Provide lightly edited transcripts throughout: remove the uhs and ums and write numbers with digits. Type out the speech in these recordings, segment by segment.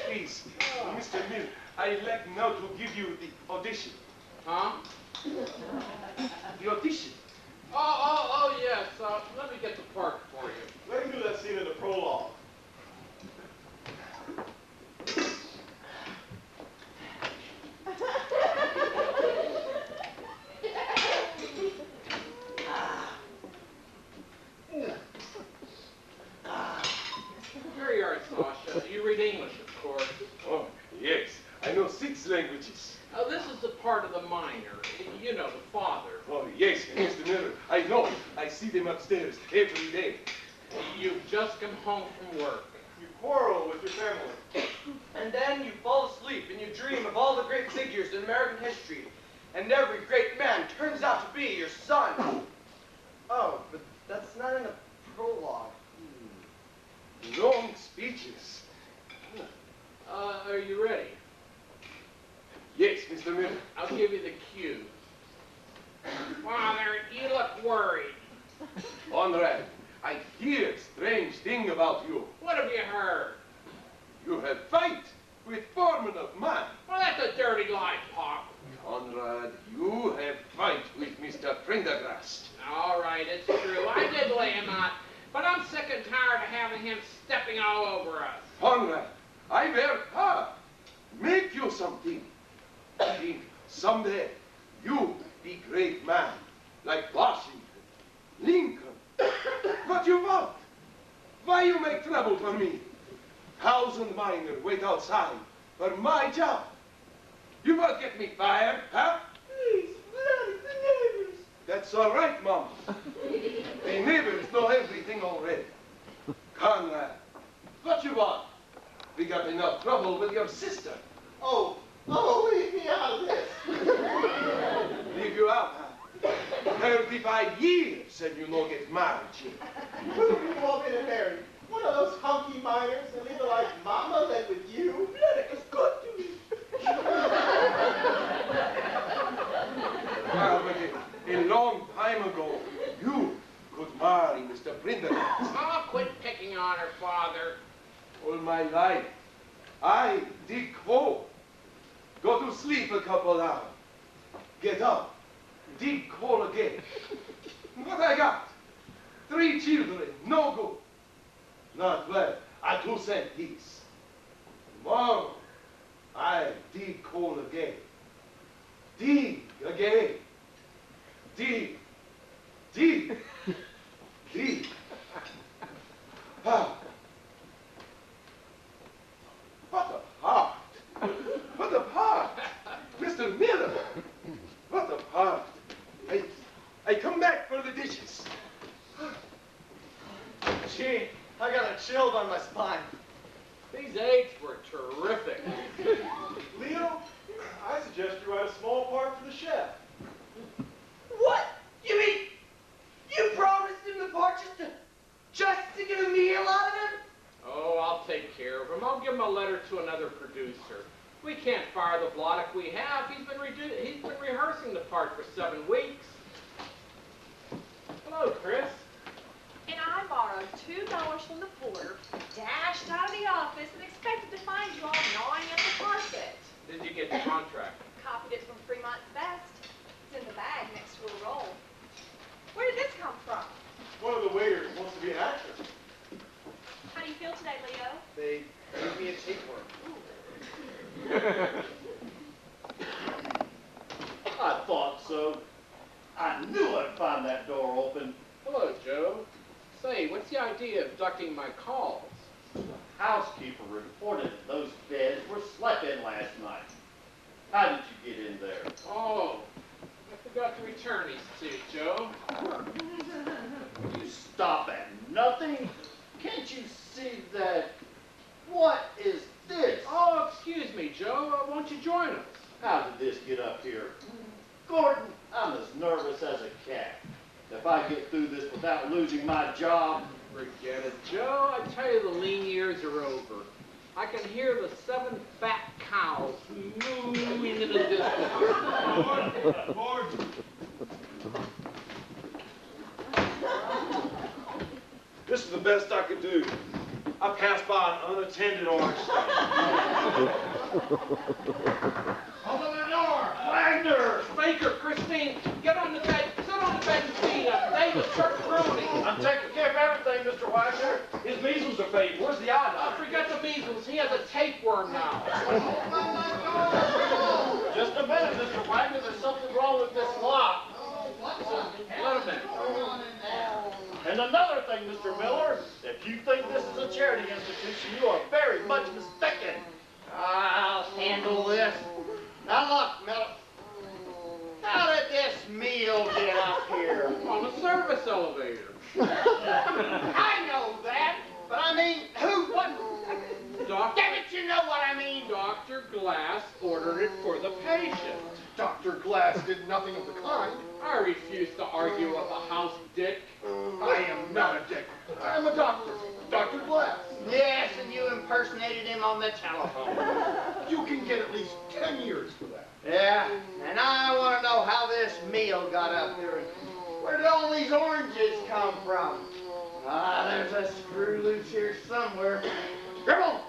Please, Mr. Mill, I'd like now to give you the audition. Huh? The audition. Oh, yes. Let me get the part for you. Let him do that scene in the prologue. Here you are, Sasha. You read English, of course. Oh, yes. I know 6 languages. This is the part of the minor. You know, the father. Oh, yes, Mr. Miller. I know. I see them upstairs every day. You've just come home from work. You quarrel with your family. And then you fall asleep and you dream of all the great figures in American history. And every great man turns out to be your son. Oh, but that's not in a prologue. Long speeches. Are you ready? Yes, Mr. Miller. I'll give you the cue. Father, you look worried. Conrad, I hear strange thing about you. What have you heard? You have fight with foreman of mine. Well, that's a dirty lie, Pop. Conrad, you have fight with Mr. Prendergast. All right, it's true. I did lay him out. But I'm sick and tired of having him stepping all over us. Conrad, I work hard. Make you something. I think someday you be great man like Washington, Lincoln. What you want? Why you make trouble for me? 1,000 miners wait outside for my job. You won't get me fired, huh? Please, bloody the neighbors. That's all right, Mom. The neighbors know everything already. Conrad, what you want? We got enough trouble with your sister. Oh, leave me out of this. Leave you out, huh? 35 years and you no get married, Jim. Who do you want me to marry? One of those hunky miners and leave her like Mama led with you? Bloody is good to me. Well, but a long time ago, you could marry Mr. Prendergast. Oh, quit picking on her, Father. All my life, I dig coal. Go to sleep a couple hours. Get up, dig coal again. What I got? 3 children, no good. Not well, a 2-cent piece. Tomorrow, I dig coal again. Dig again. Dig. Dig. Dig. Ah. What a heart. What a heart. Mr. Miller. What a heart. I come back for the dishes. Gee, I got a chill down my spine. These eggs were terrific. Leo, I suggest you write a small part for the chef. What? You mean you promised him the part just to get a meal out of him? Oh, I'll take care of him. I'll give him a letter to another producer. We can't fire the blot if we have. He's been rehearsing the part for 7 weeks. Hello, Chris. And I borrowed $2 from the porter, dashed out of the office, and expected to find you all gnawing at the carpet. Did you get the contract? Copied it from free me a tapeworm. I thought so. I knew I'd find that door open. Hello, Joe. Say, what's the idea of ducking my calls? The housekeeper reported that those beds were slept in last night. How did you get in there? Oh, I forgot to return these two, Joe. You stop at nothing? Can't you see that? What is this? Oh, excuse me, Joe. Won't you join us? How did this get up here? Gordon, I'm as nervous as a cat. If I get through this without losing my job, Forget it, Joe. I tell you, the lean years are over. I can hear the 7 fat cows mooing in the distance. Gordon! This is the best I could do. I passed by an unattended orange stand. open the door! Wagner! Baker, Christine, get on the bed. Sit on the bed and feed up. David, start groaning. I'm taking care of everything, Mr. Wagner. His measles are fading. Where's the eye doctor? Forget the measles. He has a tapeworm now. Just a minute, Mr. Wagner. There's something wrong with this lock. Let him in. And another thing, Mr. Miller, if you think this is a charity institution, you are very much mistaken. I'll handle this. Now look, Miller. How did this meal get up here? On the service elevator. I know that, but I mean, what? Doctor, Damn it, you know what I mean. Dr. Glass ordered it for the patient. Dr. Glass did nothing of the kind. I refuse to argue with a house dick. I am not a dick. I am a doctor. Dr. Glass. Yes, and you impersonated him on the telephone. You can get at least 10 years for that. Yeah, and I want to know how this meal got up here. Where did all these oranges come from? Ah, there's a screw loose here somewhere. Gribble!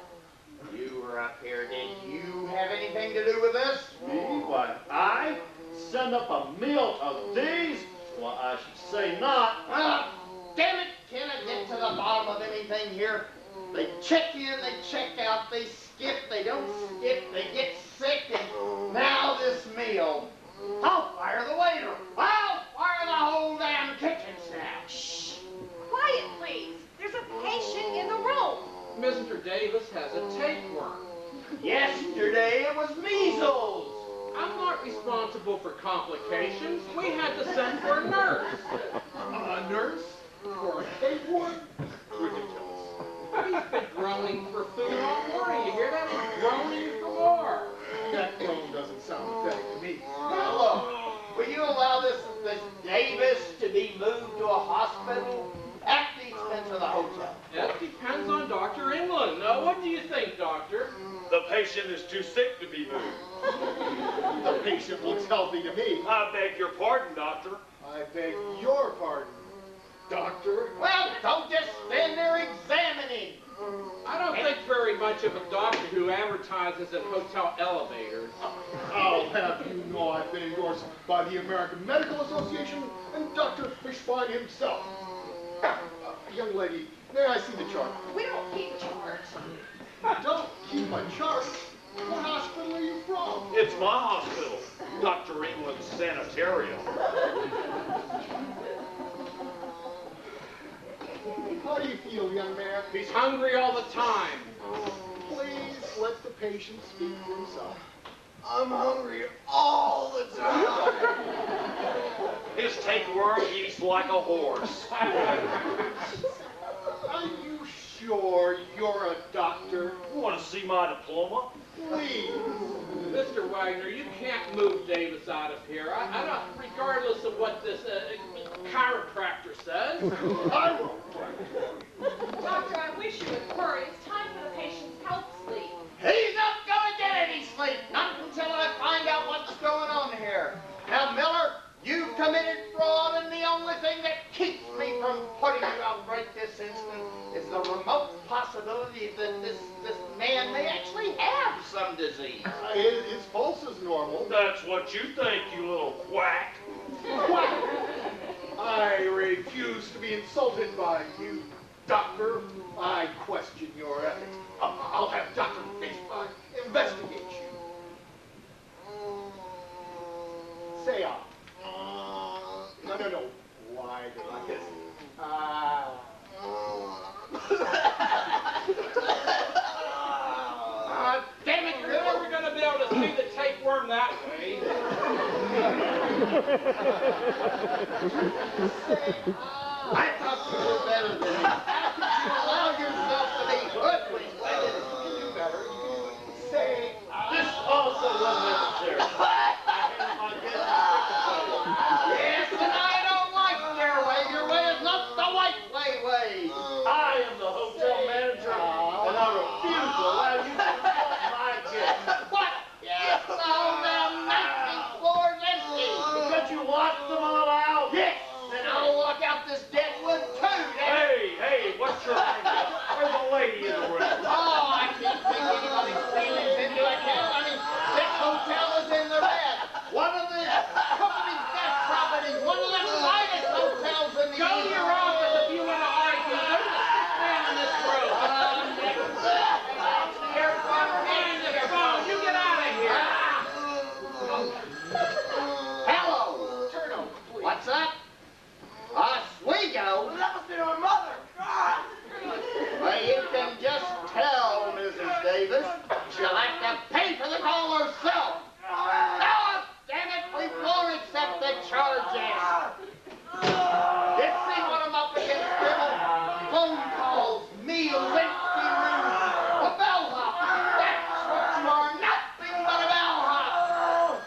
You were up here. Did you have anything to do with this? Me? Why, I send up a meal of these? Well, I should say not. Ah, damn it! Can I get to the bottom of anything here? They check in, they check out, they skip, they don't skip, they get sick, and now this meal. I'll fire the waiter. I'll fire the whole damn kitchen staff. Shh. Quiet, please. There's a patient in the room. Mr. Davis has a tapeworm. Yesterday it was measles. I'm not responsible for complications. We had to send for a nurse. A nurse? For a tapeworm? Ridiculous. He's been groaning for food all morning. You hear that? He's groaning for more. That groan doesn't sound pathetic to me. Now look, will you allow this Davis to be moved to a hospital at the expense of the hotel? That depends on Dr. England. What do you think, Doctor? The patient is too sick to be moved. The patient looks healthy to me. I beg your pardon, doctor. I beg your pardon, doctor. Well, don't just stand there examining. I don't think very much of a doctor who advertises in hotel elevators. I'll have you know I've been endorsed by the American Medical Association and Dr. Fishbein himself. Young lady, may I see the chart? We don't keep charts. Don't keep a chart. What hospital are you from? It's my hospital, Dr. England's sanitarium. How do you feel, young man? He's hungry all the time. Please let the patient speak for himself. I'm hungry all the time. His tapeworm eats like a horse. Are you sure you're a doctor? You want to see my diploma? Please. Mr. Wagner, you can't move Davis out of here. I don't, regardless of what this chiropractor says. I won't. Doctor, I wish you would hurry. It's time for the patient's health sleep. He's not gonna get any sleep, not until I find out what's going on here. Now, Miller, you've committed fraud, and the only thing that keeps me from putting you out right this instant is the remote possibility that this man may actually have some disease. His pulse is normal. That's what you think, you little quack. I refuse to be insulted by you. Doctor, I question your ethics. I'll have Dr. Fishbone investigate you. Say on. No. Why like this? Damn it, you're never going to be able to see the tapeworm that way. I thought you were better than this. How could you allow yourself to be hoodwinked? You can do better. Say, This also wasn't necessary. I handled my business strictly. yes, and I don't like your way. Your way is not the white way. I am the hotel manager, and I refuse to allow you to insult my guests. What? Yes, the hotel 19th floor is empty. Because you locked them all out. Yes, and I'll walk out this dead wood too. Hey, what's your language? There's a lady in the room. Oh, I can't take anybody's feelings into account. I mean, this hotel is in the red. One of the company's best properties. One of the finest hotels in the Go to your office if you want to argue. There's a sick man in this room. Find the phone. You get out of here. Hello. Turn over, please. What's up? Oswego? Well, that must be my mother. God. Well, you can just tell, Mrs. Davis. She'll have to pay for the call herself. Oh, damn it, we won't accept the charges. You see what I'm up against, Gribble? Phone calls, meals, empty rooms, a bellhop. That's what you are, nothing but a bellhop.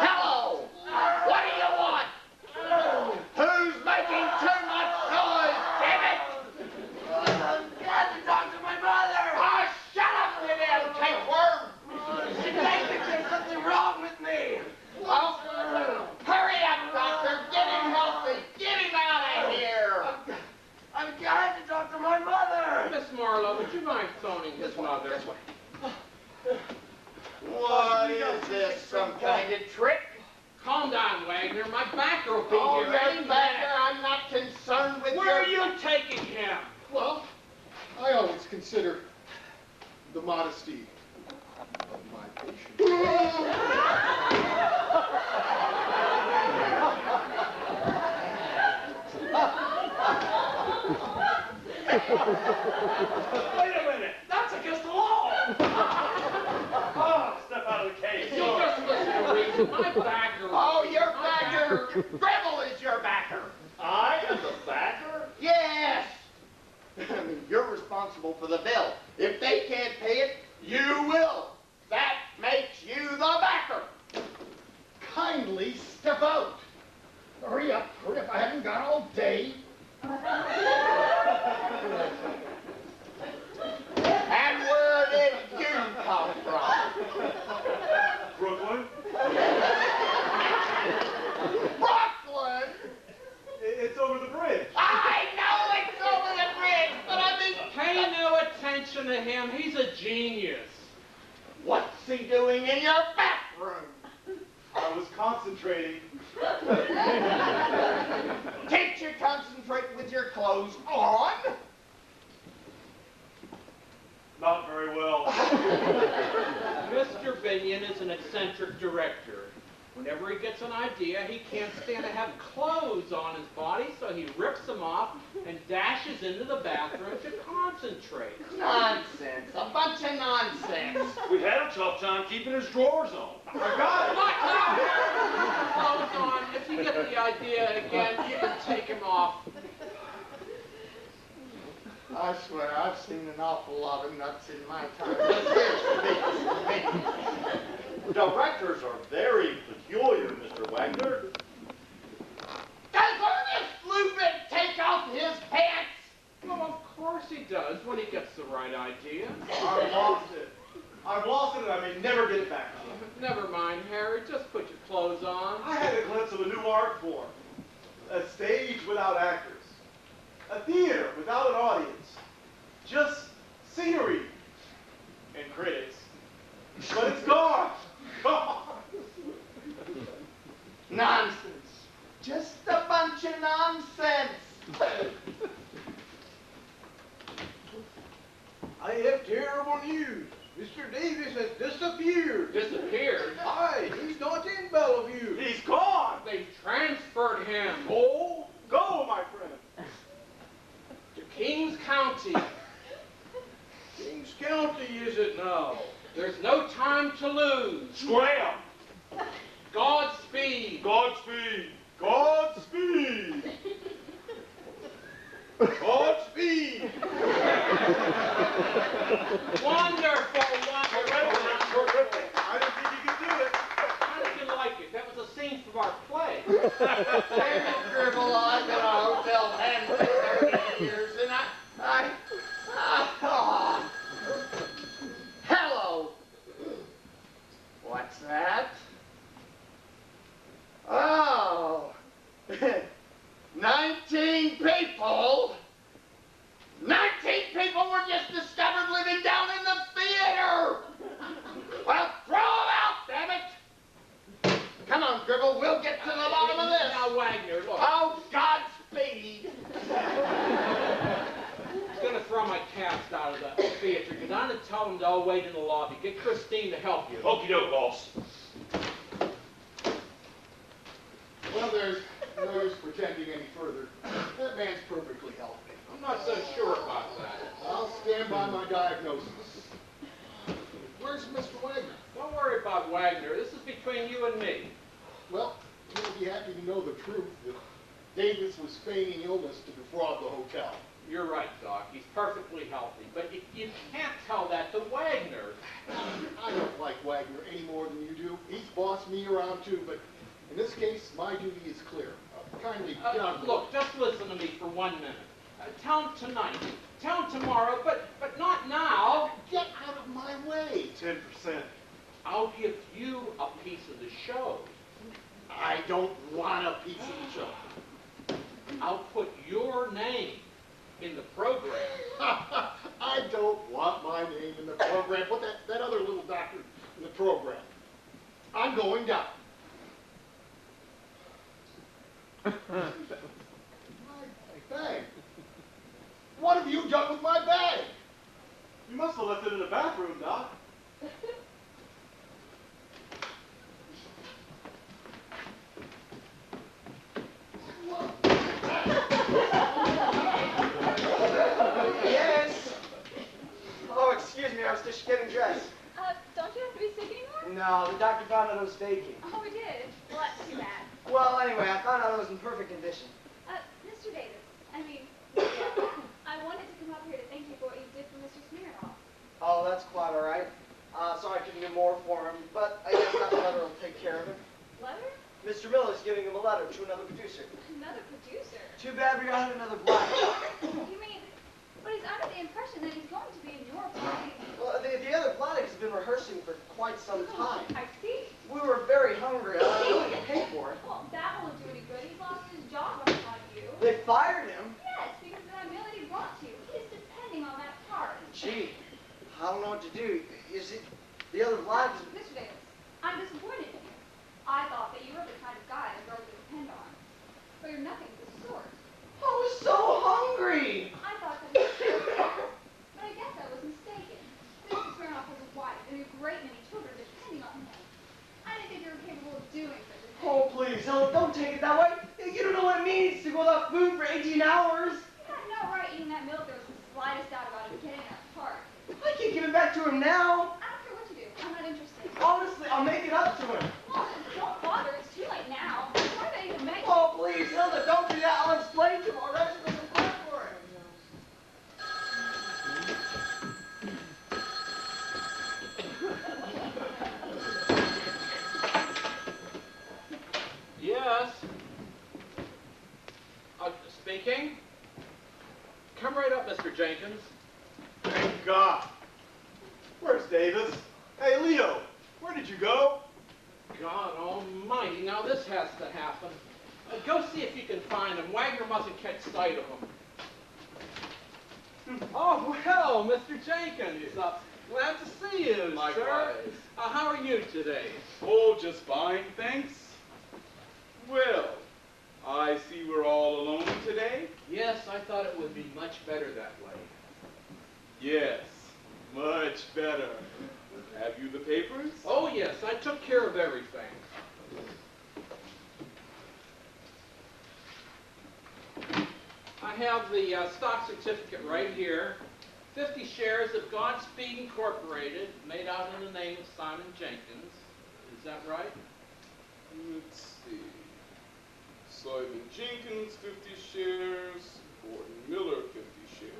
Hello, what do you want? Who's making too much noise, damn it? I'm glad to talk to my mother. Oh, shut up, you damn tapeworm. She thinks that there's something wrong with me. Well, hurry up, doctor. Get him healthy. Get him out of here. I'm glad to talk to my mother. Miss Marlowe, would you mind phoning his mother? What is this, some kind of trick? Calm down, Wagner. My backer will be Oh, here your any backer, minute. I'm not concerned with Where are your... you taking him? Well, I always consider the modesty of my patient. Wait a minute. That's against the law. Oh, step out of the case. You just listen to reason. My backer. Oh, your backer. Gribble is your backer. I am the backer? Yes. I mean, you're responsible for the bill. If they can't pay it, you will. That makes you the backer. Kindly step out. Hurry up, I haven't got all day. And where did you come from? Brooklyn? Brooklyn? It's over the bridge. I know it's over the bridge, but I mean... Pay no attention to him. He's a genius. What's he doing in your bathroom? I was concentrating. Can't you concentrate with your clothes on? Not very well. Mr. Binion is an eccentric director. Whenever he gets an idea, he can't stand to have clothes on his body, so he rips them off and dashes into the bathroom to concentrate. Nonsense. A bunch of nonsense. We had a tough time keeping his drawers on. I got it. Clothes on. If you get the idea again, you can take him off. I swear, I've seen an awful lot of nuts in my time. Directors are very peculiar, Mr. Wagner. Does Ernest Lubin take off his pants? Well, of course he does when he gets the right idea. I've lost it. I've lost it and I may never get it back. Never mind, Harry. Just put your clothes on. I had a glimpse of a new art form. A stage without actors. A theater without an audience. Just scenery and critics. But it's gone. Gone. Nonsense. Just a bunch of nonsense. Godspeed! Godspeed! Godspeed! Wonderful, wonderful. I didn't think you could do it. How did you like it? That was a scene from our play. David Gribble, I've been a hotel hand for 30 years, and oh. Hello. What's that? Oh. 19 people? 19 people were just discovered living down in the theater! Well, throw them out, damn it! Come on, Gribble, we'll get to the bottom of this. Now, Wagner, look. Oh, Godspeed! I'm going to throw my cast out of the theater. Get on and tell them to all wait in the lobby. Get Christine to help you. Okie doke, boss. Well, there's no use pretending any further. That man's perfectly healthy. I'm not so sure about that. I'll stand by my diagnosis. Where's Mr. Wagner? Don't worry about Wagner. This is between you and me. Well, you'll be happy to know the truth that Davis was feigning illness to defraud the hotel. You're right, Doc. He's perfectly healthy. But you can't tell that to Wagner. I don't like Wagner any more than you do. He's bossed me around too, but in this case, my duty is clear. Kindly get on board. Look, just listen to me for 1 minute. Tell him tonight. Tell him tomorrow, but not now. Get out of my way. 10%. I'll give you a piece of the show. I don't want a piece of the show. I'll put your name in the program. I don't want my name in the program. Put that other little doctor in the program. I'm going down. My bag. What have you done with my bag? You must have left it in the bathroom, Doc. Yes? Oh, excuse me, I was just getting dressed. Don't you have to be sick anymore? No, the doctor found out I was faking. Oh, we did? Well, that's too bad. Well, anyway, I found out I was in perfect condition. Mr. Davis, I wanted to come up here to thank you for what you did for Mr. Smirnoff. Oh, that's quite all right. Sorry I couldn't do more for him, but I guess that letter will take care of him. Letter? Mr. Miller's giving him a letter to another producer. Another producer? Too bad we got another black. You mean, but he's under the impression that he's going to be in your play. Well, the other Vladik has been rehearsing for quite some time. I see. We were very hungry. I really get paid for it. Well, that won't do any good. He's lost his job on account of you. They fired him. Yes, because of that meal that he brought to you. He's depending on that part. Gee, I don't know what to do. Is it the other Vlad? Mr. Davis, I'm disappointed in you. I thought that you were the kind of guy a girl could depend on. But you're nothing of the sort. I was so hungry. I thought that he was but I guess I was mistaken. Mr. Smirnoff has a wife and a great many children depending on him. I didn't think you were capable of doing such a thing. Oh, please, Ella, don't take it that way. You don't know what it means to go without food for 18 hours. You had no right eating that milk. There was the slightest doubt about him getting that part. I can't give it back to him now. I don't care what you do. I'm not interested. Honestly, I'll make it up to him. Well, don't bother. It's too late now. Why did I even make Oh, please, Hilda, don't do that. I'll explain to him. I'll rest of the plan for him. Yes. Speaking. Come right up, Mr. Jenkins. Thank God. Where's Davis? Hey, Leo, where did you go? God almighty, now this has to happen. Go see if you can find him. Wagner mustn't catch sight of him. Oh, well, Mr. Jenkins. Glad to see you, sir. Likewise. How are you today? Oh, just fine, thanks. Well, I see we're all alone today. Yes, I thought it would be much better that way. Yes, much better. Have you the papers? Oh, yes, I took care of everything. I have the stock certificate right here. 50 shares of Godspeed Incorporated, made out in the name of Simon Jenkins. Is that right? Let's see. Simon Jenkins, 50 shares. Gordon Miller, 50 shares.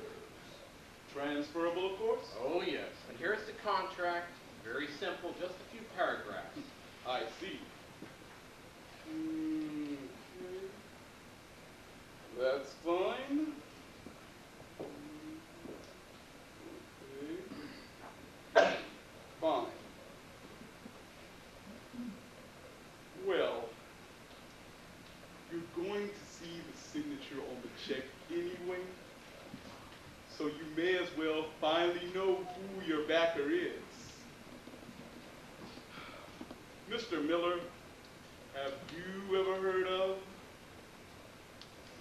Transferable, of course? Oh, yes. And here's the contract. Very simple, just a few paragraphs. I see. Okay. That's fine. Okay. Fine. Well, you're going to see the signature on the check anyway, so you may as well finally know who your backer is. Mr. Miller, have you ever heard of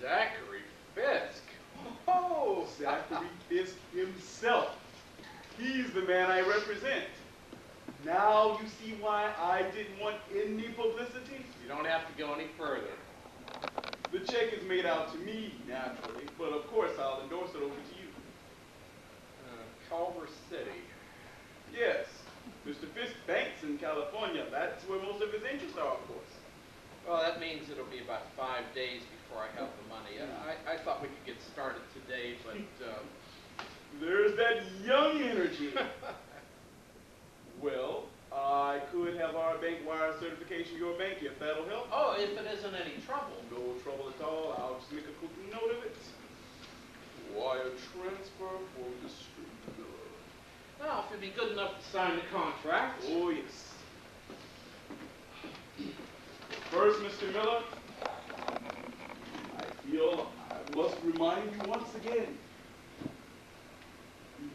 Zachary Fisk. Oh, Zachary Fisk himself? He's the man I represent. Now you see why I didn't want any publicity? You don't have to go any further. The check is made out to me, naturally, but of course I'll endorse it over to you. Culver City. Yes, Mr. Fisk banks in California. That's where most of his interests are, of course. Well, that means it'll be about 5 days before I have the money. I thought we could get started today, but There's that young energy. Well, I could have our bank wire certification to your bank if that'll help. oh, if it isn't any trouble. No trouble at all. I'll just make a quick note of it. Wire transfer for Mr. Miller. Well, if you'd be good enough to sign the contract. Oh, yes. First, Mr. Miller, I feel I must remind you once again.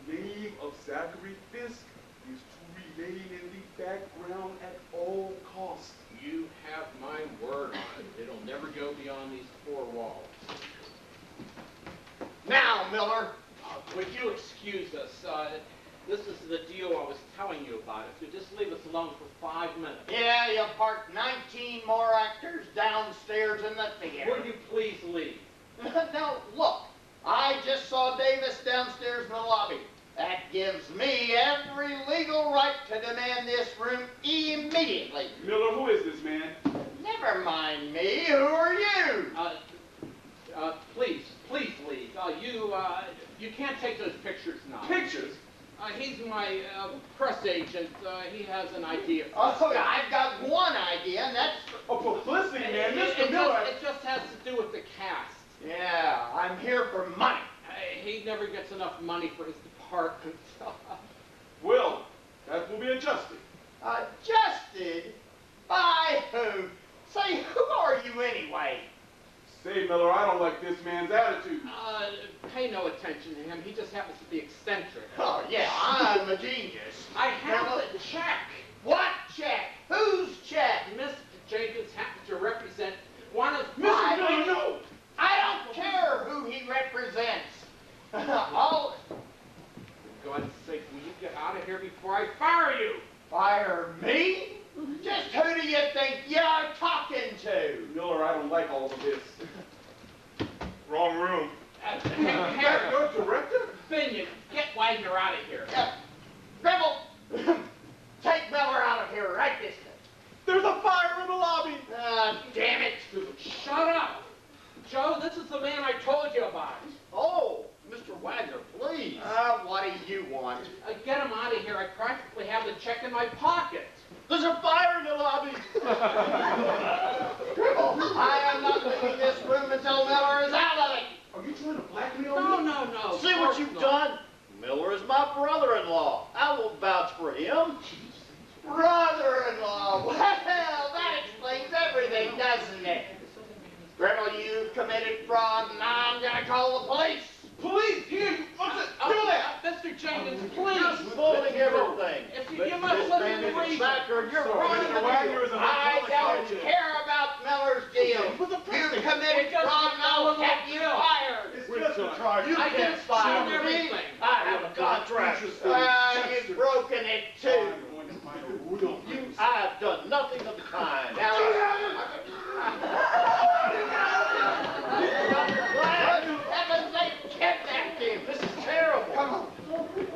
The name of Zachary Fisk is to remain in the background at all costs. You have my word on it. It'll never go beyond these 4 walls. Now, Miller. Would you excuse us? This is the deal I was telling you about. If you just leave us alone for 5 minutes. Yeah, you parked 19 more actors downstairs in the theater. Would you please leave? Now, look. I just saw Davis downstairs in the lobby. That gives me every legal right to demand this room immediately. Miller, who is this man? Never mind me. Who are you? Please leave. You can't take those pictures now. Pictures? He's my press agent. He has an idea. Oh, I've got one idea, and that's... Oh, publicity, man. It Mr. Miller. just has to do with the cast. Yeah, I'm here for money. He never gets enough money for his department. Well, that will be adjusted. Adjusted? By who? Say, who are you anyway? Say, Miller, I don't like this man's attitude. Pay no attention to him. He just happens to be eccentric. Oh, yeah, I'm a genius. I have the check. What check? Whose check? Mr. Jenkins happens to represent one of Mr. Miller, no! I don't care who he represents. Oh, For God's sake, will you get out of here before I fire you? fire me? Just who do you think you're talking to? Miller, I don't like all of this. Wrong room. Harry, Your director? Binion, get Wagner out of here. Gribble, take Miller out of here right this minute. There's a fire in the lobby. Damn it. Shut up. Joe, this is the man I told you about. Oh, Mr. Wagner, please. What do you want? Get him out of here. I practically have the check in my pocket. There's a fire in the lobby. I am not leaving this room until Miller is out of it. Are you trying to blackmail No, me? no. See what you've done? Miller is my brother-in-law. I will vouch for him. Brother-in-law. Well, that explains everything, doesn't it? Gribble, you've committed fraud, and I'm gonna call the police. Police, here! What's it? Do that! Mr. Jenkins, please. You're spoiling everything. If you must listen to reason. Backer, you're running Mr. Wagner is an I don't alcoholic. care about Miller's deal. You've committed fraud, and I'll have you fired. It's just a charge. You I can't can fire sign me. everything. I have a contract. You've broken it too. I'm going to find a real I have done nothing of the kind. Now, heavens, they kidnapped him. This is terrible. Come on.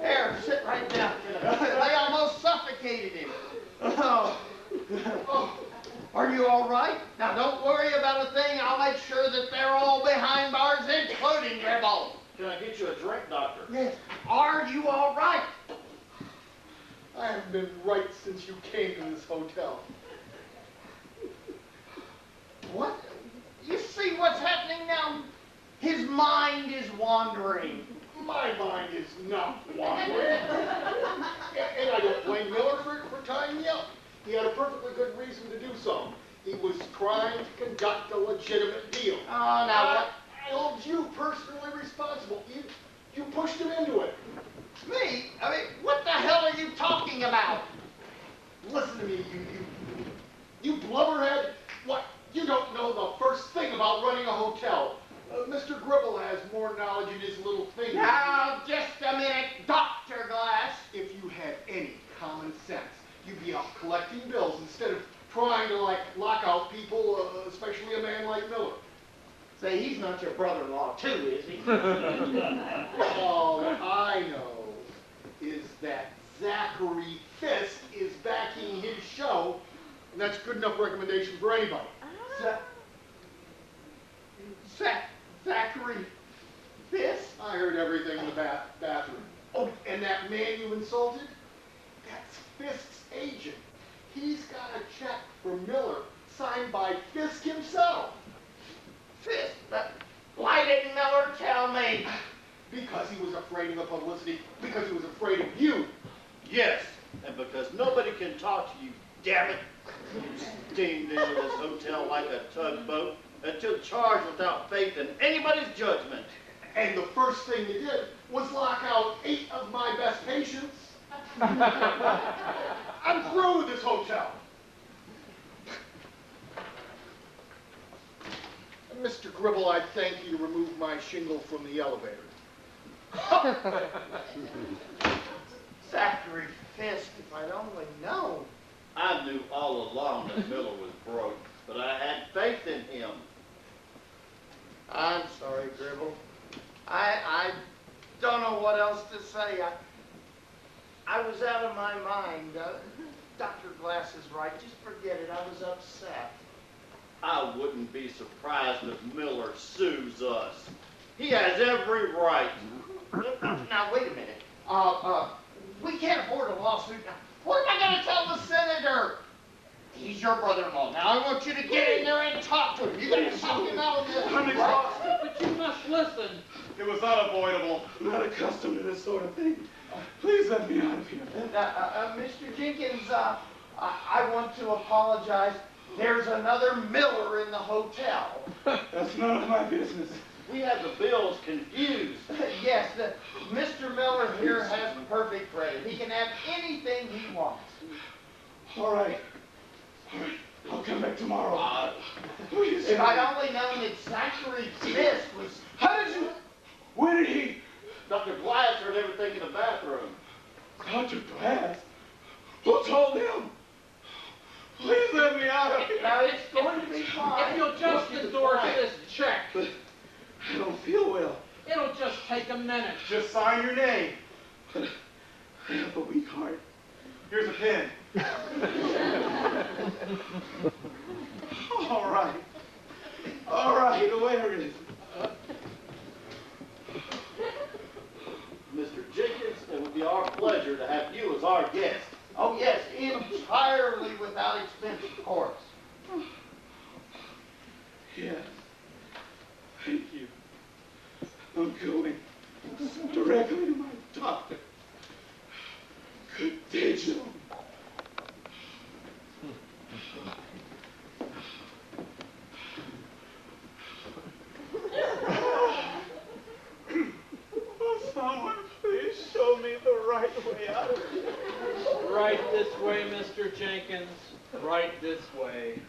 There, sit right down. They almost suffocated him. Oh. Are you all right? Now, don't worry about a thing. I'll make sure that they're all behind bars, including Gribble. Can I get you a drink, doctor? Yes. Are you all right? I have been right since you came to this hotel. What? You see what's happening now? His mind is wandering. My mind is not wandering. And I don't blame Miller for tying me up. He had a perfectly good reason to do so. He was trying to conduct a legitimate deal. Oh, now what? I hold you personally responsible. You pushed him into it. Me? I mean, what the hell are you talking about? Listen to me, you blubberhead. What? You don't know the first thing about running a hotel. Mr. Gribble has more knowledge in his little finger. Now, just a minute, Dr. Glass. If you had any common sense, you'd be out collecting bills instead of trying to, like, lock out people, especially a man like Miller. Say, he's not your brother-in-law, too, is he? All I know is that Zachary Fisk is backing his show, and that's good enough recommendation for anybody. Zachary Fisk? I heard everything in the bathroom. Oh, and that man you insulted? That's Fisk's agent. He's got a check for Miller signed by Fisk himself. Fisk? Why didn't Miller tell me? Because he was afraid of the publicity. Because he was afraid of you. Yes, and because nobody can talk to you, damn it. You steamed into this hotel like a tugboat and took charge without faith in anybody's judgment. And the first thing you did was lock out 8 of my best patients. I'm through with this hotel. Mr. Gribble, I thank you to remove my shingle from the elevator. Zachary Fisk, if I'd only known. I knew all along that Miller was broke, but I had faith in him. I'm sorry, Gribble. I don't know what else to say. I was out of my mind. Dr. Glass is right. Just forget it. I was upset. I wouldn't be surprised if Miller sues us. He has every right. Now, wait a minute. We can't afford a lawsuit. Now, what am I going to tell the senator? He's your brother-in-law. Now, I want you to get in there and talk to him. You got to talk him out of this. I'm exhausted. But you must listen. It was unavoidable. I'm not accustomed to this sort of thing. Please let me out of here. Mr. Jenkins, I want to apologize. There's another Miller in the hotel. That's none of my business. We have the bills confused. Yes, Mr. Miller here has perfect credit. He can have anything he wants. All right. I'll come back tomorrow. Please. If I'd only known that Zachary Fisk was... How did you... Where did he... Dr. Glass heard everything in the bathroom. Dr. Glass? Who told him? Please let me out of here. Now, it's going to be fine. If you'll just endorse this check, But I don't feel well. it'll just take a minute. Just sign your name. But I have a weak heart. Here's a pen. All right. All right, where is it? Mr. Jenkins, it would be our pleasure to have you as our guest. Oh, yes, entirely without expense, of course. Yes. Thank you. I'm going directly to my doctor. Good day, Joe. Someone please show me the right way out of here. Right this way, Mr. Jenkins. Right this way.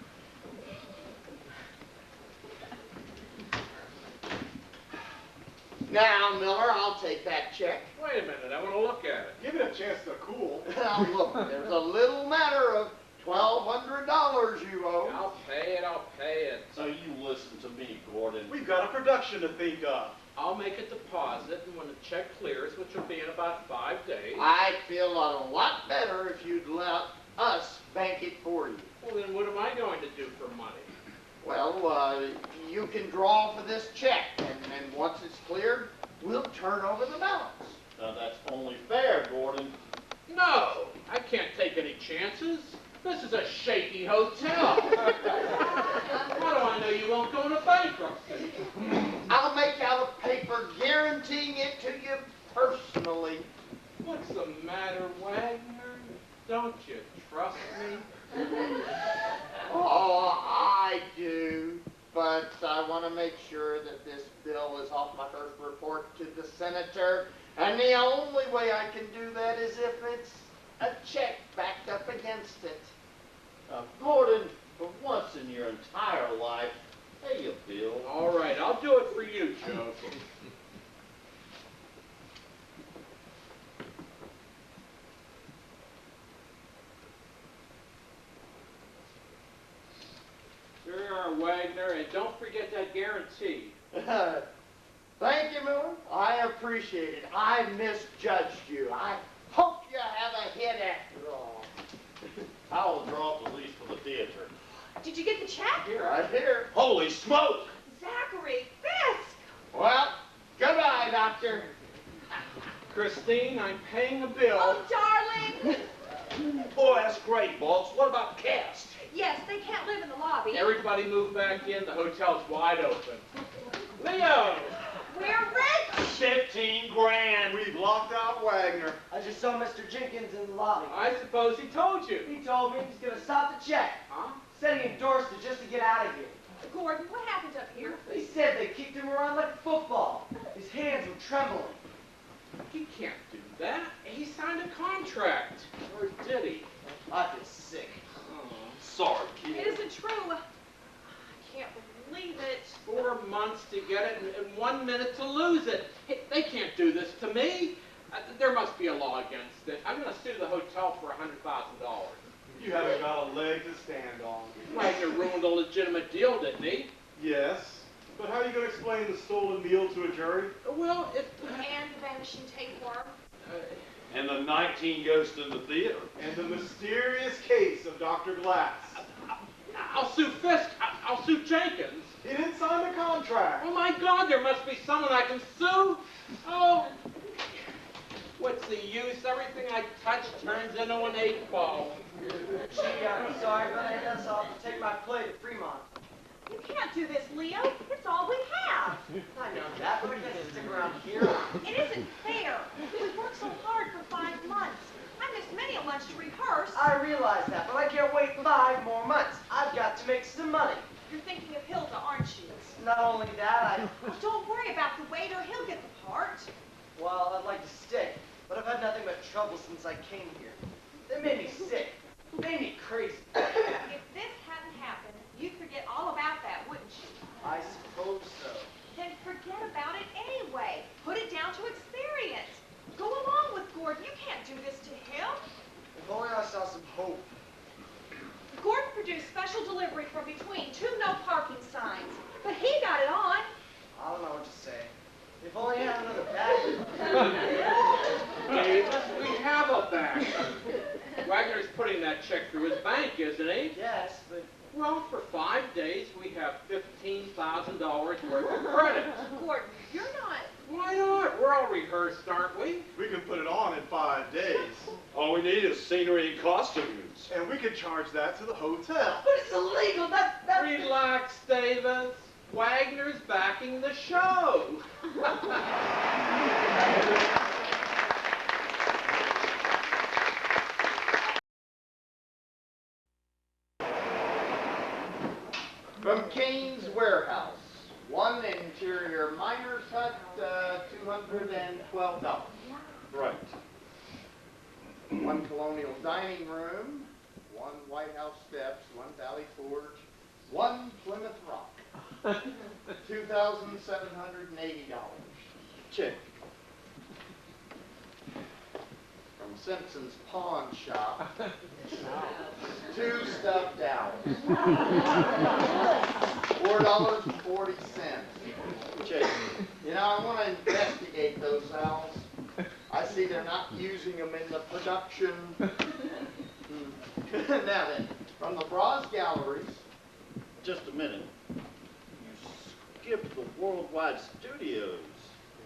Now, Miller, I'll take that check. Wait a minute, I want to look at it. Give it a chance to cool. Now, look, there's a little matter of $1,200 you owe. I'll pay it, I'll pay it. So you listen to me, Gordon. We've got a production to think of. I'll make a deposit, and when the check clears, which will be in about 5 days, I'd feel a lot better if you'd let us bank it for you. well, then what am I going to Well, you can draw for this check, and once it's cleared, we'll turn over the balance. Now, that's only fair, Gordon. No, I can't take any chances. This is a shaky hotel. How do I know you won't go into bankruptcy? I'll make out a paper guaranteeing it to you personally. What's the matter, Wagner? Don't you trust me? Oh, I do. But I want to make sure that this bill is off my first report to the senator. And the only way I can do that is if it's a check backed up against it. Gordon, for once in your entire life, pay a bill. All right, I'll do it for you, Joe. Here you are, Wagner, and don't forget that guarantee. Thank you, Miller. I appreciate it. I misjudged you. I hope you have a hit after all. I will draw up the lease for the theater. Did you get the check? Right here. Holy smoke! Zachary, Fisk! Well, goodbye, Doctor. Christine, I'm paying a bill. Oh, darling! Boy, that's great, boss. What about the cast? Yes, they can't live in the lobby. Everybody move back in. The hotel's wide open. Leo! We're rich! 15 grand. We've locked out Wagner. I just saw Mr. Jenkins in the lobby. I suppose he told you. He told me he's gonna stop the check. Huh? Said he endorsed it just to get out of here. Gordon, what happened up here? He said they kicked him around like football. His hands were trembling. He can't do that. He signed a contract. Or did he? I feel sick. Oh. Sorry, It isn't true. I can't believe it. 4 months to get it and 1 minute to lose it. Hey, they can't do this to me. There must be a law against it. I'm going to sue the hotel for $100,000. You haven't got a leg to stand on. Wagner ruined a legitimate deal, didn't he? Yes, but how are you going to explain the stolen meal to a jury? Well, if... And the vanishing tapeworm. And the 19 ghosts in the theater. And the mysterious case of Dr. Glass. I'll sue Fisk. I'll sue Jenkins. He didn't sign the contract. Oh, my God, there must be someone I can sue. Oh, what's the use? Everything I touch turns into an 8-ball. Gee, I'm sorry, but I guess I'll have to take my plate at Fremont. You can't do this, Leo. It's all we have. I know that, but I guess I'll stick around here. It isn't fair. We've worked so hard for 5 months. I missed many a lunch to rehearse. I realize that, but I can't wait 5 more months. I've got to make some money. You're thinking of Hilda, aren't you? Not only that, Oh, don't worry about the waiter. He'll get the part. well, I'd like to stay, but I've had nothing but trouble since I came here. They made me sick. Made me crazy. If this hadn't happened, you'd forget all about that, wouldn't you? I suppose so. Then forget about it anyway. Put it down to experience. Go along with Gordon. You can't do this to him. If only I saw some hope. Gordon produced special delivery from between 2 no parking signs, but he got it on. I don't know what to say. If only I had another bag. Davis, we have a back. Wagner's putting that check through his bank, isn't he? Yes, but Well, for 5 days, we have $15,000 worth of credit. Gordon, you're not... Why not? We're all rehearsed, aren't we? We can put it on in 5 days. All we need is scenery and costumes. And we can charge that to the hotel. but it's illegal. That Relax, Davis. Wagner's backing the show. From Kane's Warehouse. 1 interior miner's hut, $212. Right. 1 colonial dining room, 1 White House steps, 1 Valley Forge, 1 Plymouth Rock. $2,780. Check. From Simpson's Pawn Shop, 2 stuffed owls. $4.40. Check. You know, I want to investigate those owls. I see they're not using them in the production. Now then, from the Bras Galleries, Just a minute. Worldwide Studios.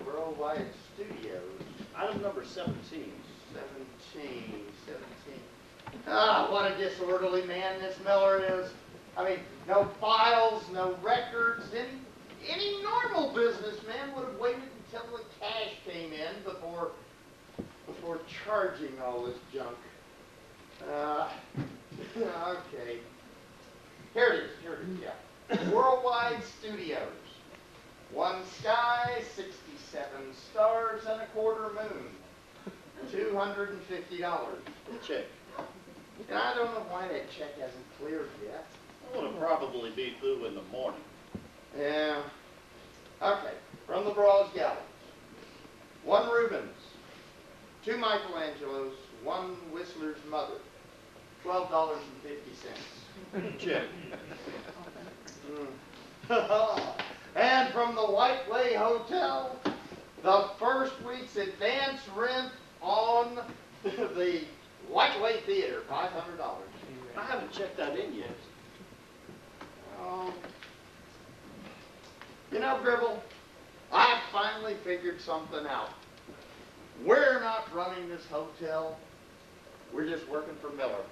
Worldwide Studios. Item number 17. 17. Ah, what a disorderly man this Miller is. I mean, no files, no records. Any normal businessman would have waited until the cash came in before charging all this junk. Okay. Here it is, yeah. Worldwide Studios. One sky, 67 stars, and a quarter moon. $250. Check. And I don't know why that check hasn't cleared yet. It'll probably be through in the morning. Yeah. Okay. From the Bras Galleries. One Rubens. Two Michelangelos. One Whistler's mother. $12.50. Check. And from the White Way Hotel, the first week's advance rent on the White Way Theater, $500. I haven't checked that in yet. You know, Gribble, I finally figured something out. We're not running this hotel. We're just working for Miller.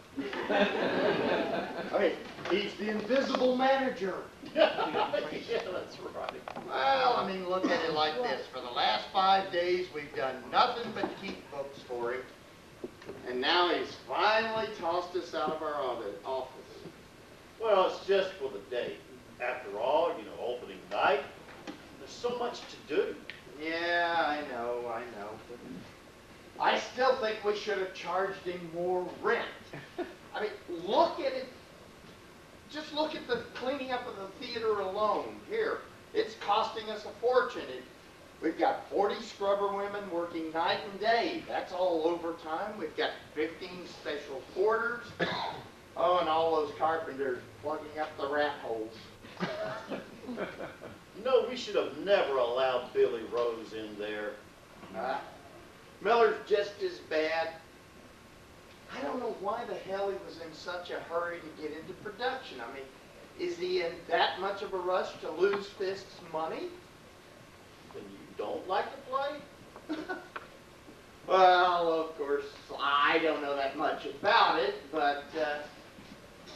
I mean, he's the invisible manager. Yeah, that's right. Well, I mean, look at it like this. For the last 5 days, we've done nothing but keep books for him. And now he's finally tossed us out of our office. Well, it's just for the day. After all, you know, opening night, there's so much to do. Yeah, I know. I still think we should have charged him more rent. I mean, look at it. Just look at the cleaning up of the theater alone. Here, it's costing us a fortune. We've got 40 scrubber women working night and day. That's all overtime. We've got 15 special quarters. Oh, and all those carpenters plugging up the rat holes. You know, we should have never allowed Billy Rose in there. Miller's just as bad. I don't know why the hell he was in such a hurry to get into production. I mean, is he in that much of a rush to lose Fisk's money? Then you don't like the play? Well, of course, I don't know that much about it, but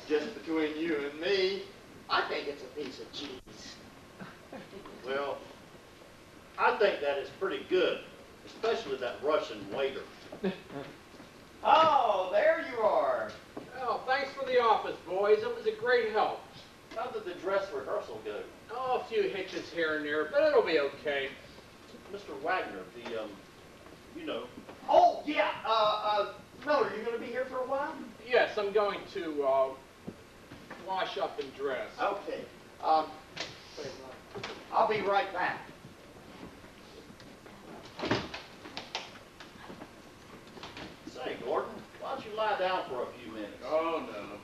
just between you and me, I think it's a piece of cheese. Well, I think that is pretty good, especially that Russian waiter. Oh, there you are. Well, thanks for the office, boys. It was a great help. How did the dress rehearsal go? Oh, a few hitches here and there, but it'll be okay. Mr. Wagner, you know. Oh, yeah, Miller, you gonna be here for a while? Yes, I'm going to wash up and dress. Okay, I'll be right back. Say, Gordon, why don't you lie down for a few minutes? Oh, no.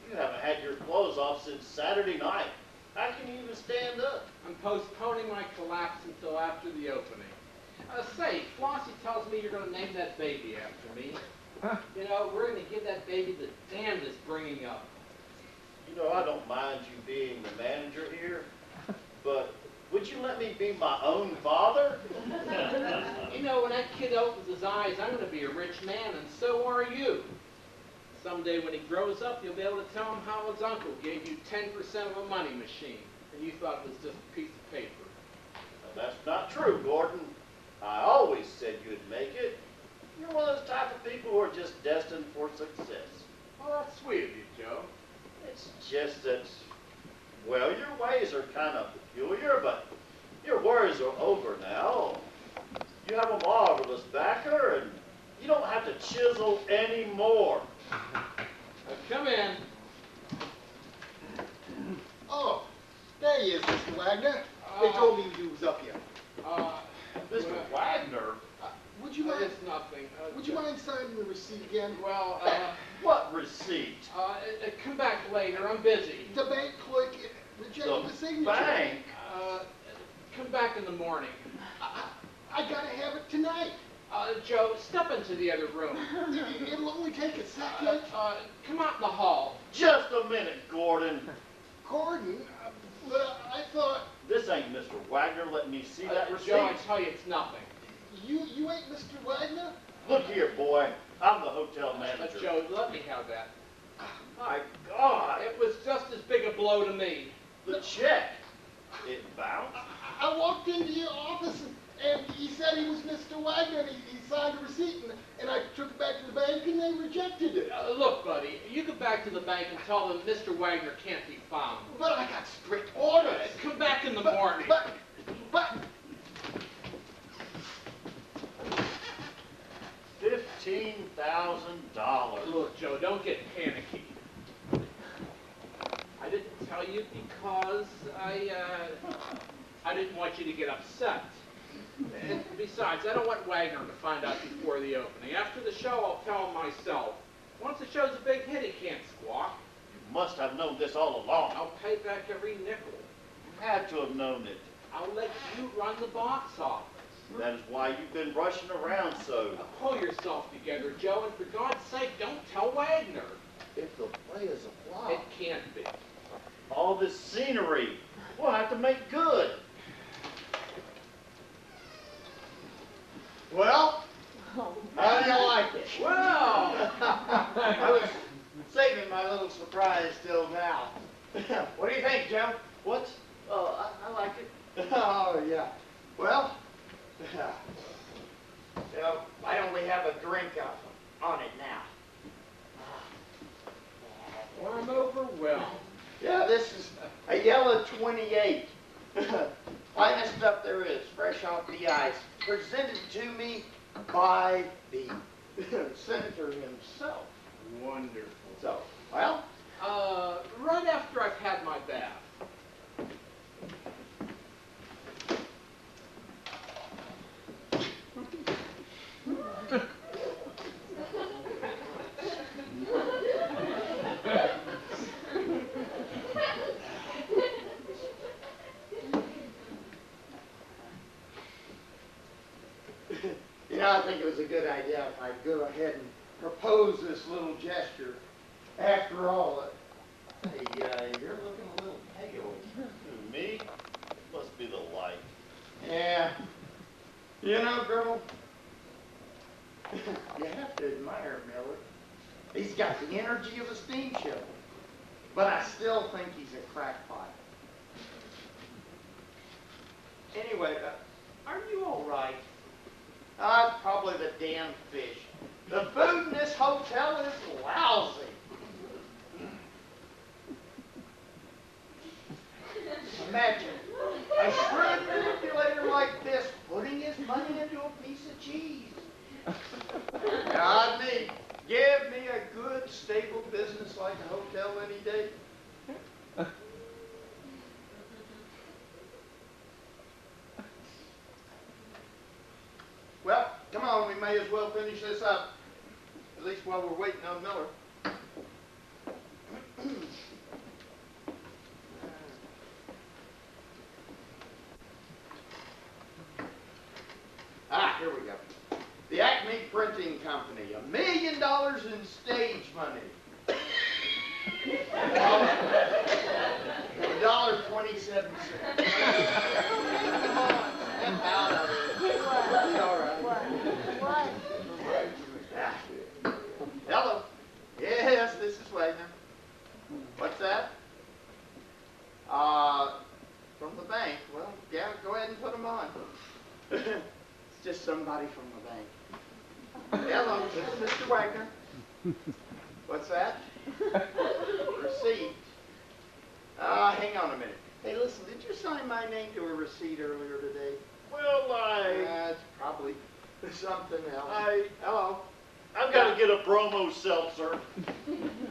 You haven't had your clothes off since Saturday night. How can you even stand up? I'm postponing my collapse until after the opening. Say, Flossie tells me you're going to name that baby after me. You know, we're going to give that baby the damnedest bringing up. You know, I don't mind you being the manager here, but would you let me be my own father? You know, when that kid opens his eyes, I'm going to be a rich man, and so are you. Someday when he grows up, you'll be able to tell him how his uncle gave you 10% of a money machine, and you thought it was just a piece of paper. Now, that's not true, Gordon. I always said you'd make it. You're one of those type of people who are just destined for success. Well, that's sweet of you, Joe. It's just that, well, your ways are kind of peculiar, but your worries are over now. You have a marvelous backer, and you don't have to chisel anymore. Come in. Oh, there he is, Mr. Wagner. They told me you was up here. Mr. Wagner? Would you mind? It's nothing. Would you mind signing the receipt again? Well, What receipt? come back later. I'm busy. The bank clerk rejected the signature. Bank? Come back in the morning. I gotta have it tonight. Joe, step into the other room. It'll only take a second. Come out in the hall. Just a minute, Gordon. Gordon, but I thought This ain't Mr. Wagner. Let me see that receipt. Joe, I tell you, it's nothing. you ain't Mr. Wagner? Look here, boy. I'm the hotel manager. Joe, let me have that. My God. It was just as big a blow to me. The check. It bounced. I walked into your office and he said he was Mr. Wagner and he signed a receipt and I took it back to the bank and they rejected it. Look, buddy, you go back to the bank and tell them Mr. Wagner can't be found. But I got strict orders. Come back in the morning. But $15,000. Look, Joe, don't get panicky. I didn't tell you because I didn't want you to get upset. And besides, I don't want Wagner to find out before the opening. After the show, I'll tell him myself. Once the show's a big hit, he can't squawk. You must have known this all along. I'll pay back every nickel. You had to have known it. I'll let you run the box office. That is why you've been rushing around so. Now pull yourself together, Joe, and for God's sake, don't tell Wagner. If the play is a flop, It can't be. all this scenery, we'll have to make good. Well, how do you like it? Well, I was saving my little surprise till now. What do you think, Joe? What? I like it. Oh, yeah. Well, I only have a drink on it now. well, I'm overwhelmed. Yeah, this is a yellow 28. Finest stuff there is, fresh off the ice. Presented to me by the senator himself. Wonderful. So, well, Right after I've had my bath. I think it was a good idea if I go ahead and propose this little gesture. After all, you're looking a little pale. Who, me? It must be the light. Yeah. You know, girl, you have to admire Miller. He's got the energy of a steam shovel. But I still think he's a crackpot. Anyway, are you all right? Probably the damn fish. The food in this hotel is lousy. Imagine a shrewd manipulator like this putting his money into a piece of cheese. God me, give me a good, stable business like a hotel any day. Well, come on, we may as well finish this up. At least while we're waiting on Miller. Here we go. The Acme Printing Company, $1 million in stage money. $1.27. Come on, step out of it. It'll be all right. Hello. Yes, this is Wagner. What's that? From the bank. Well, yeah, go ahead and put them on. It's just somebody from the bank. Hello, this is Mr. Wagner. What's that? Receipt. Hang on a minute. Hey, listen, did you sign my name to a receipt earlier today? Well, It's probably something else. Hello. I've got to get a bromo seltzer.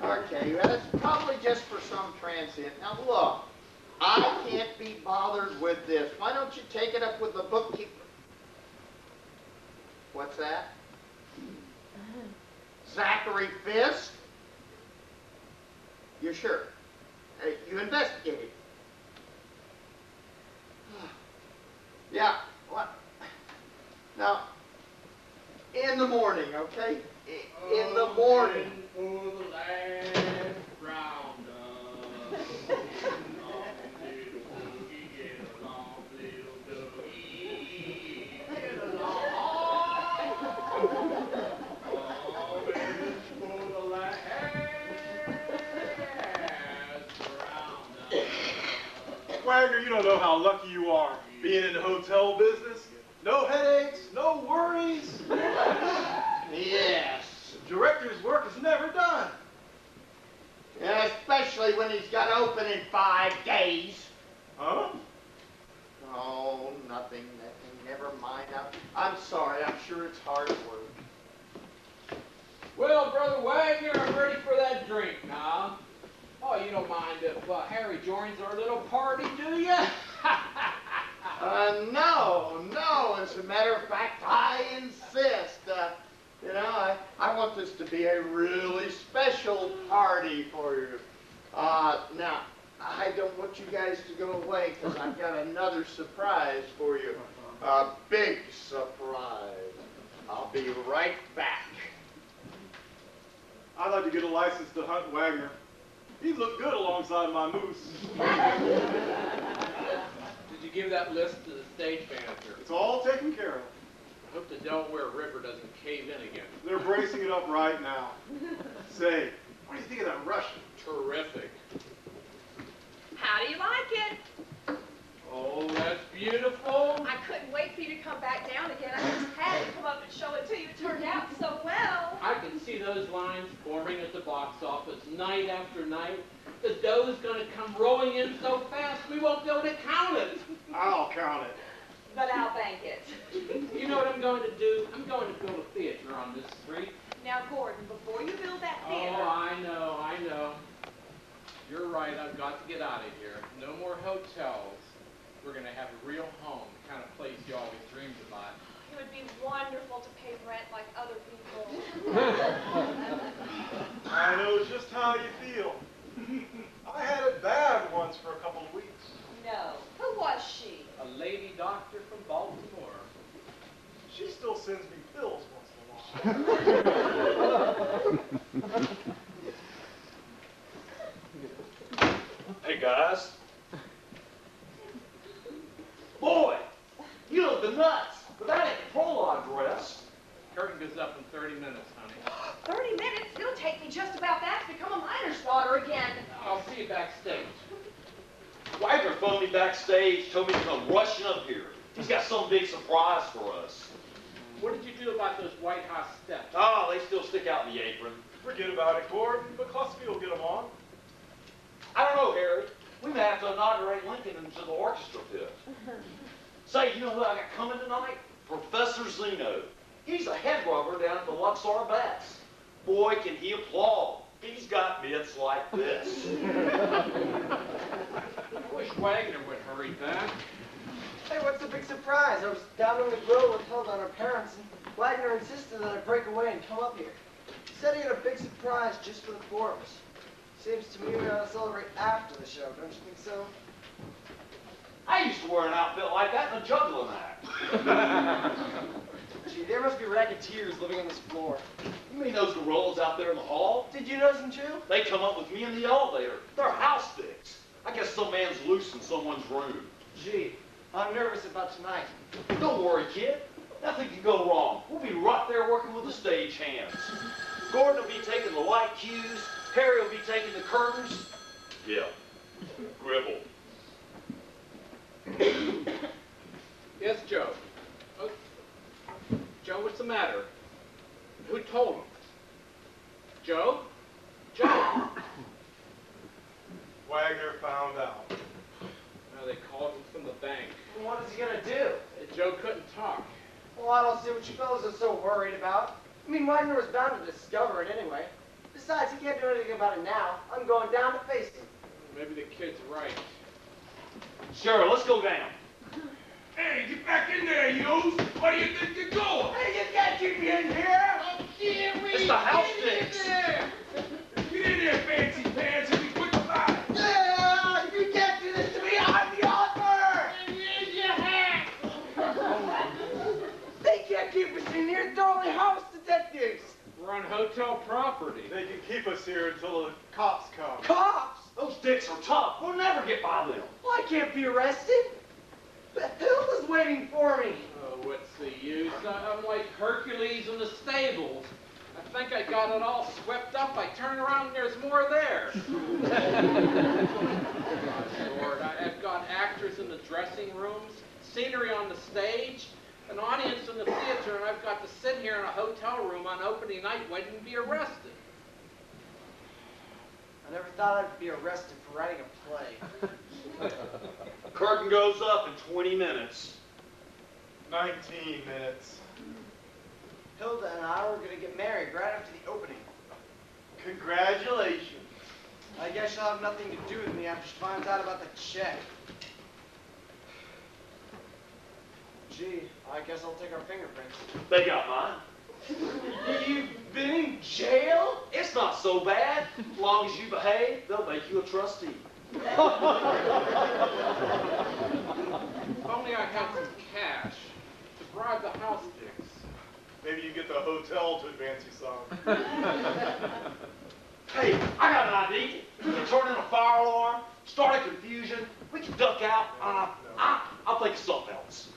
Okay, well, it's probably just for some transient. Now, look, I can't be bothered with this. Why don't you take it up with the bookkeeper? What's that? Zachary Fisk? You're sure? You investigated? Yeah, what? Now, in the morning, okay? In the morning. For the last round. Wagner, you don't know how lucky you are being in the hotel business. No headaches, no worries. Yes. The director's work is never done. Yeah, especially when he's got open in 5 days. Huh? Oh, nothing. Never mind. I'm sorry. I'm sure it's hard work. Well, Brother Wagner, I'm ready for that drink now. Oh, you don't mind if Harry joins our little party, do you? No. As a matter of fact, I insist. I want this to be a really special party for you. Now, I don't want you guys to go away because I've got another surprise for you. A big surprise. I'll be right back. I'd like to get a license to hunt Wagner. He'd look good alongside my moose. Did you give that list to the stage manager? It's all taken care of. I hope the Delaware River doesn't cave in again. They're bracing it up right now. Say, what do you think of that Russian? Terrific. How do you like it? Oh, that's beautiful. I couldn't wait for you to come back down again. I just had to come up and show it to you. It turned out so well. I can see those lines forming at the box office night after night. The dough's going to come rolling in so fast we won't be able to count it. I'll count it. But I'll bank it. You know what I'm going to do? I'm going to build a theater on this street. Now, Gordon, before you build that theater... Oh, I know. You're right, I've got to get out of here. No more hotels. We're going to have a real home, the kind of place you always dreamed about. It would be wonderful to pay rent like other people. I know just how you feel. I had it bad once for a couple of weeks. No. Who was she? A lady doctor from Baltimore. She still sends me bills once in a while. Hey, guys. Boy, you look the nuts, but that ain't the prologue dress. Curtain goes up in 30 minutes, honey. 30 minutes? It'll take me just about that to become a miner's daughter again. I'll see you backstage. Wagner phoned me backstage, told me to come rushing up here. He's got some big surprise for us. What did you do about those White House steps? Oh, they still stick out in the apron. Forget about it, Gordon, but Clutsky will get them on. I don't know, Harry. We may have to inaugurate Lincoln into the orchestra pit. Say, you know who I got coming tonight? Professor Zeno. He's a head rubber down at the Luxor Baths. Boy, can he applaud. He's got mitts like this. I wish Wagner would hurry back. Hey, what's the big surprise? I was down on the grill with Hilda and her parents, and Wagner insisted that I break away and come up here. He said he had a big surprise just for the four of us. Seems to me we ought to celebrate after the show, don't you think so? I used to wear an outfit like that in a juggling act. Gee, there must be racketeers living on this floor. You mean those gorillas out there in the hall? Did you notice them too? They come up with me in the elevator. They're house sticks. I guess some man's loose in someone's room. Gee, I'm nervous about tonight. Don't worry, kid. Nothing can go wrong. We'll be right there working with the stage hands. Gordon will be taking the light cues. Harry will be taking the curtains. Yeah. Gribble. Yes, Joe. Oh, Joe, what's the matter? Who told him? Joe? Joe? Wagner found out. Well, they called him from the bank. Well, what is he gonna do? Joe couldn't talk. Well, I don't see what you fellas are so worried about. I mean, Wagner was bound to discover it anyway. Besides, he can't do anything about it now. I'm going down to face him. Maybe the kid's right. Sure, let's go down. Hey, get back in there, you! Where do you think you're going? Hey, you can't keep me in here! It's the house sticks. Get in there, fancy pants, and be quick about it! Yeah, you can't do this to me! I'm the author! Here's your hat! They can't keep us in here. They're only house detectives. We're on hotel property. They can keep us here until the cops come. Cops? Those dicks are tough. We'll never get by them. Well, I can't be arrested. But Hilda's waiting for me. Oh, what's the use? I'm like Hercules in the stables. I think I got it all swept up. I turn around and there's more there. Oh, Lord, I've got dressing rooms, scenery on the stage, an audience in the theater, and I've got to sit here in a hotel room on opening night waiting to be arrested. I never thought I'd be arrested for writing a play. Curtain goes up in 20 minutes. 19 minutes. Hilda and I were gonna get married right after the opening. Congratulations. I guess she'll have nothing to do with me after she finds out about the check. Gee, I guess I'll take our fingerprints. They got mine. You've been in jail? It's not so bad. As long as you behave, they'll make you a trustee. If only I had some cash to bribe the house dicks. Maybe you get the hotel to advance you some. Hey, I got an idea. We can turn in a fire alarm, start a confusion. We can duck out. I'll think of something else.